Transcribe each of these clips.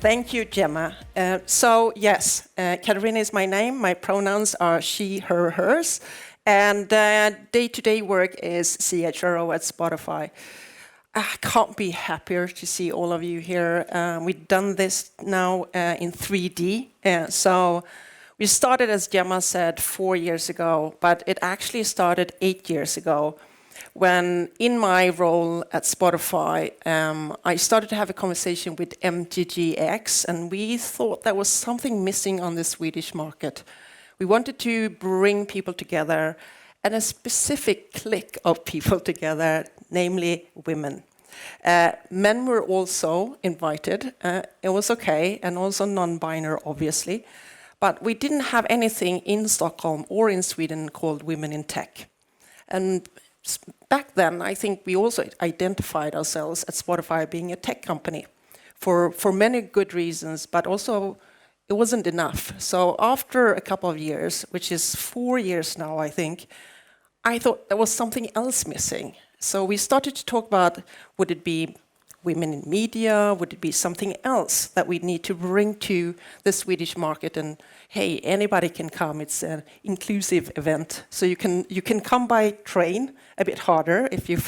Thank you, Gemma. Katarina is my name. My pronouns are she, her, hers. And day-to-day work is CHRO at Spotify. I can't be happier to see all of you here. We've done this now in 3D. So we started, as Gemma said, 4 years ago, but it actually started 8 years ago when, in my role at Spotify, I started to have a conversation with MTGX, and we thought there was something missing on the Swedish market. We wanted to bring people together, and a specific clique of people together, namely women. Men were also invited. It was okay, and also non-binary, obviously. But we didn't have anything in Stockholm or in Sweden called Women in Tech. And back then, I think we also identified ourselves at Spotify being a tech company for many good reasons, but also it wasn't enough. So after a couple of years, which is 4 years now, I think, I thought there was something else missing. So we started to talk about, would it be women in media? Would it be something else that we need to bring to the Swedish market? And hey, anybody can come. It's an inclusive event. So you can come by train, a bit harder if you're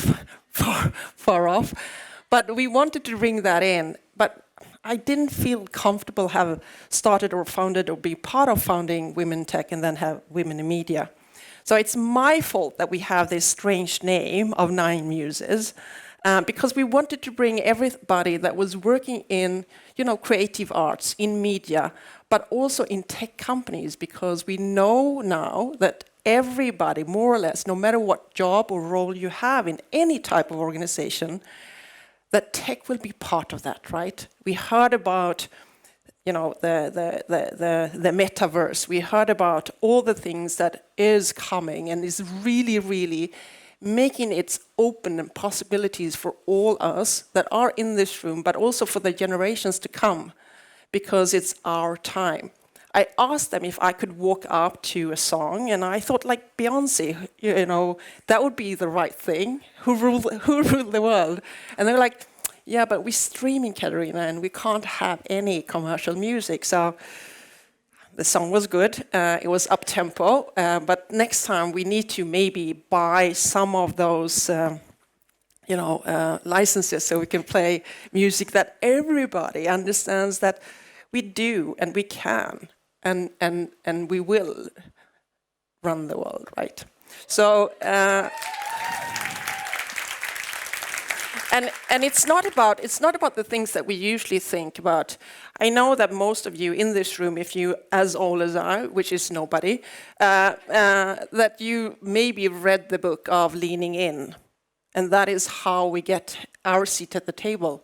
far off. But we wanted to bring that in. But I didn't feel comfortable have started or founded or be part of founding Women Tech and then have Women in Media. So it's my fault that we have this strange name of 9 Muses, because we wanted to bring everybody that was working in, creative arts, in media, but also in tech companies, because we know now that everybody, more or less, no matter what job or role you have in any type of organization, that tech will be part of that, right? We heard about the metaverse. We heard about all the things that is coming and is really, really making it open and possibilities for all us that are in this room, but also for the generations to come, because it's our time. I asked them if I could walk up to a song, and I thought, like Beyonce, that would be the right thing. Who ruled the world? And they were like, yeah, but we're streaming, Katarina, and we can't have any commercial music. So the song was good. It was up-tempo. But next time we need to maybe buy some of those licenses so we can play music that everybody understands that we do and we can and we will run the world, right? So... And it's not about the things that we usually think about. I know that most of you in this room, if you as old as I, which is nobody, that you maybe read the book of Leaning In, and that is how we get our seat at the table.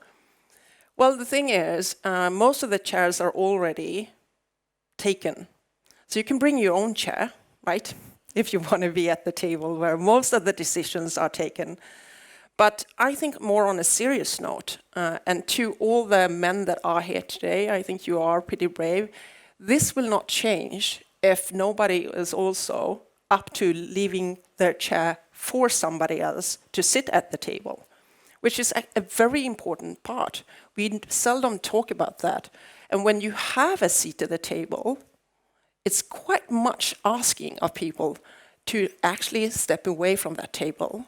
Well, the thing is, most of the chairs are already taken, so you can bring your own chair, right? If you want to be at the table where most of the decisions are taken. But I think more on a serious note, and to all the men that are here today, I think you are pretty brave. This will not change if nobody is also up to leaving their chair for somebody else to sit at the table, which is a very important part. We seldom talk about that. And when you have a seat at the table, it's quite much asking of people to actually step away from that table.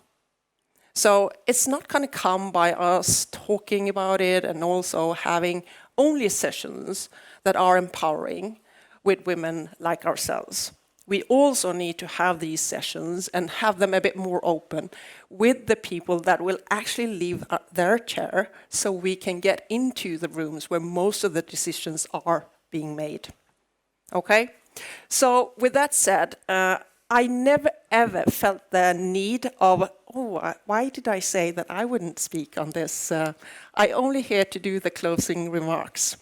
So it's not going to come by us talking about it and also having only sessions that are empowering with women like ourselves. We also need to have these sessions and have them a bit more open with the people that will actually leave their chair so we can get into the rooms where most of the decisions are being made. Okay? So with that said, I never ever felt the need of, why did I say that I wouldn't speak on this? I only here to do the closing remarks.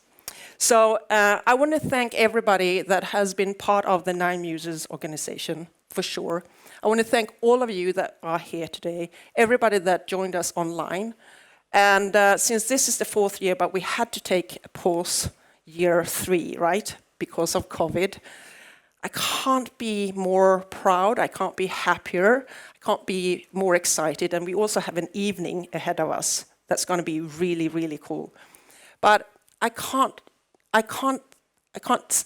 So I want to thank everybody that has been part of the 9 Muses organization, for sure. I want to thank all of you that are here today, everybody that joined us online. And since this is the 4th year, but we had to take a pause year 3, right? Because of COVID. I can't be more proud, I can't be happier, I can't be more excited, and we also have an evening ahead of us that's going to be really, really cool. But I can't I can't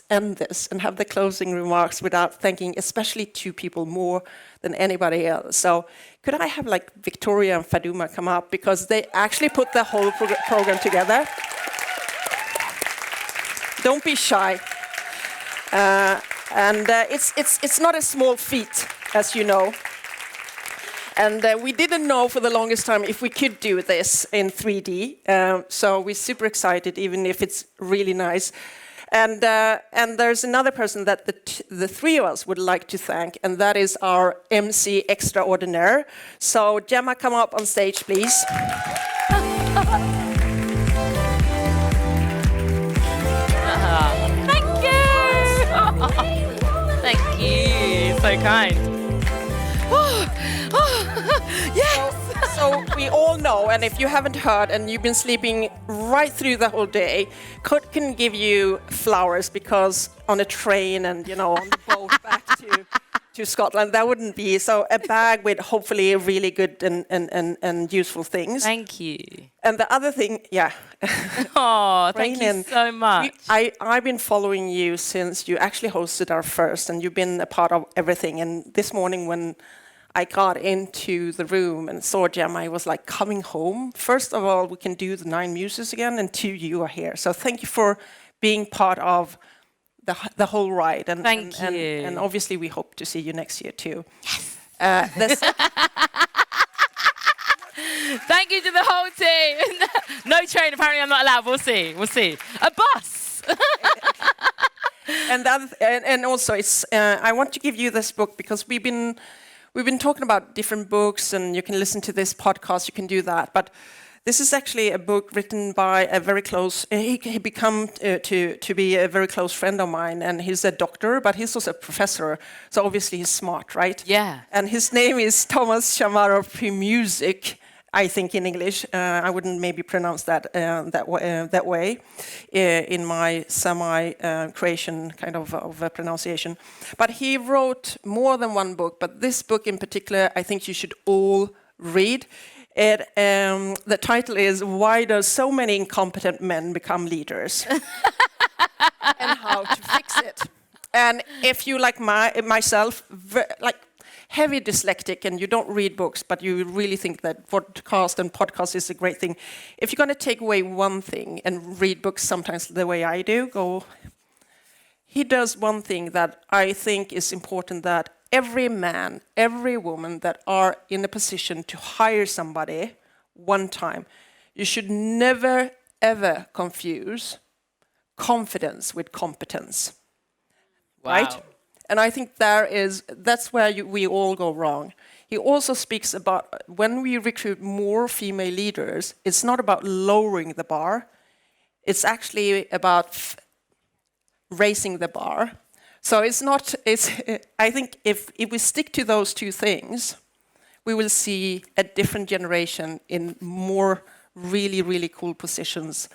end this and have the closing remarks without thanking especially two people more than anybody else. So could I have like Victoria and Faduma come up, because they actually put the whole program together. Don't be shy. It's not a small feat, as you know. And we didn't know for the longest time if we could do this in 3D. So we're super excited, even if it's really nice. And there's another person that the three of us would like to thank, and that is our MC extraordinaire. So Gemma, come up on stage, please. Thank you. Thank you. So kind. Yes. So we all know, and if you haven't heard and you've been sleeping right through the whole day, Kurt can give you flowers, because on a train and on the boat back to Scotland, that wouldn't be. So a bag with hopefully really good and useful things. Thank you. And the other thing, yeah. Oh, thank you so much. I've been following you since you actually hosted our first, and you've been a part of everything. And this morning when I got into the room and saw Gemma, I was like coming home. First of all, we can do the 9 Muses again, and 2, you are here. So thank you for being part of the whole ride. And thank you. And obviously we hope to see you next year too. Yes. Thank you to the whole team. No train, apparently I'm not allowed. We'll see. A bus. And also, it's I want to give you this book because we've been talking about different books, and you can listen to this podcast. You can do that, but this is actually a book written by a very close. He become to be a very close friend of mine, and he's a doctor, but he's also a professor. So obviously he's smart, right? Yeah. And his name is Thomas Shamarov Music. I think in English, I wouldn't maybe pronounce that way in my semi-Croatian kind of pronunciation. But he wrote more than one book, but this book in particular, I think you should all read. The title is "Why Do So Many Incompetent Men Become Leaders?" and how to fix it. And if you, like myself, heavy dyslexic and you don't read books, but you really think that podcast is a great thing. If you're going to take away one thing and read books sometimes the way I do, he does one thing that I think is important, that every man, every woman that are in a position to hire somebody one time, you should never, ever confuse confidence with competence. Wow. Right? And I think that's where we all go wrong. He also speaks about when we recruit more female leaders, it's not about lowering the bar. It's actually about raising the bar. So I think if we stick to those two things, we will see a different generation in more really, really cool positions.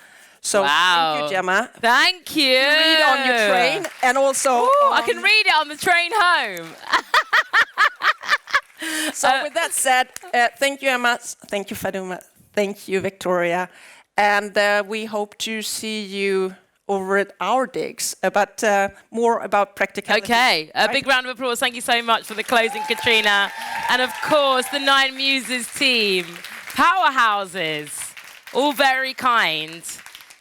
So Thank you, Gemma. Thank you. Read on your train, and also I can read it on the train home. So with that said, thank you, Emma. Thank you, Faduma. Thank you, Victoria. And we hope to see you over at our digs, but more about practicality. Okay, a big round of applause. Thank you so much for the closing, Katarina. And of course, the 9 Muses team. Powerhouses. All very kind.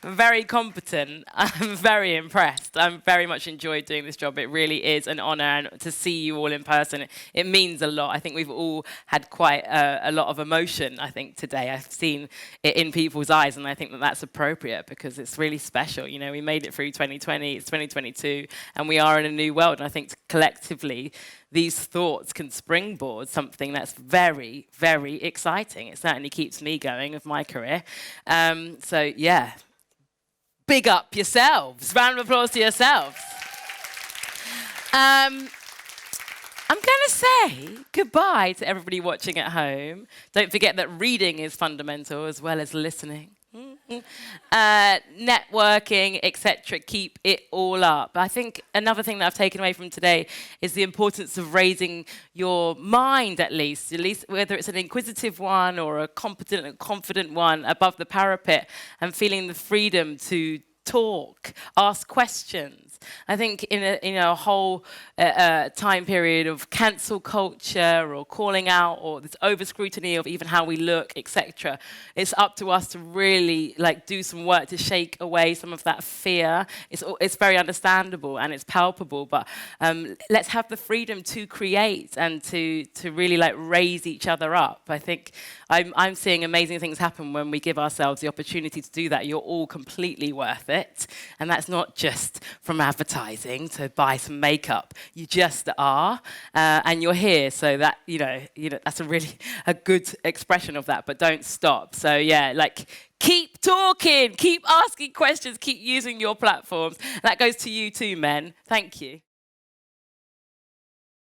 Very competent. I'm very impressed. I'm very much enjoyed doing this job. It really is an honor, and to see you all in person, it means a lot. I think we've all had quite a lot of emotion, I think, today. I've seen it in people's eyes, and I think that that's appropriate because it's really special. You know, we made it through 2020, it's 2022, and we are in a new world. And I think collectively, these thoughts can springboard something that's very, very exciting. It certainly keeps me going with my career. So, yeah. Big up yourselves. Round of applause to yourselves. I'm going to say goodbye to everybody watching at home. Don't forget that reading is fundamental as well as listening. Networking, etc. Keep it all up. I think another thing that I've taken away from today is the importance of raising your mind, at least whether it's an inquisitive one or a competent and confident one, above the parapet, and feeling the freedom to talk, ask questions. I think in a whole time period of cancel culture or calling out or this over scrutiny of even how we look, etc., it's up to us to really like do some work to shake away some of that fear. It's very understandable and it's palpable, but let's have the freedom to create and to really like raise each other up. I think I'm seeing amazing things happen when we give ourselves the opportunity to do that. You're all completely worth it. And that's not just from advertising to buy some makeup. You just are. And you're here. So that, you know, that's a good expression of that, but don't stop. So yeah, like keep talking, keep asking questions, keep using your platforms. That goes to you too, men. Thank you.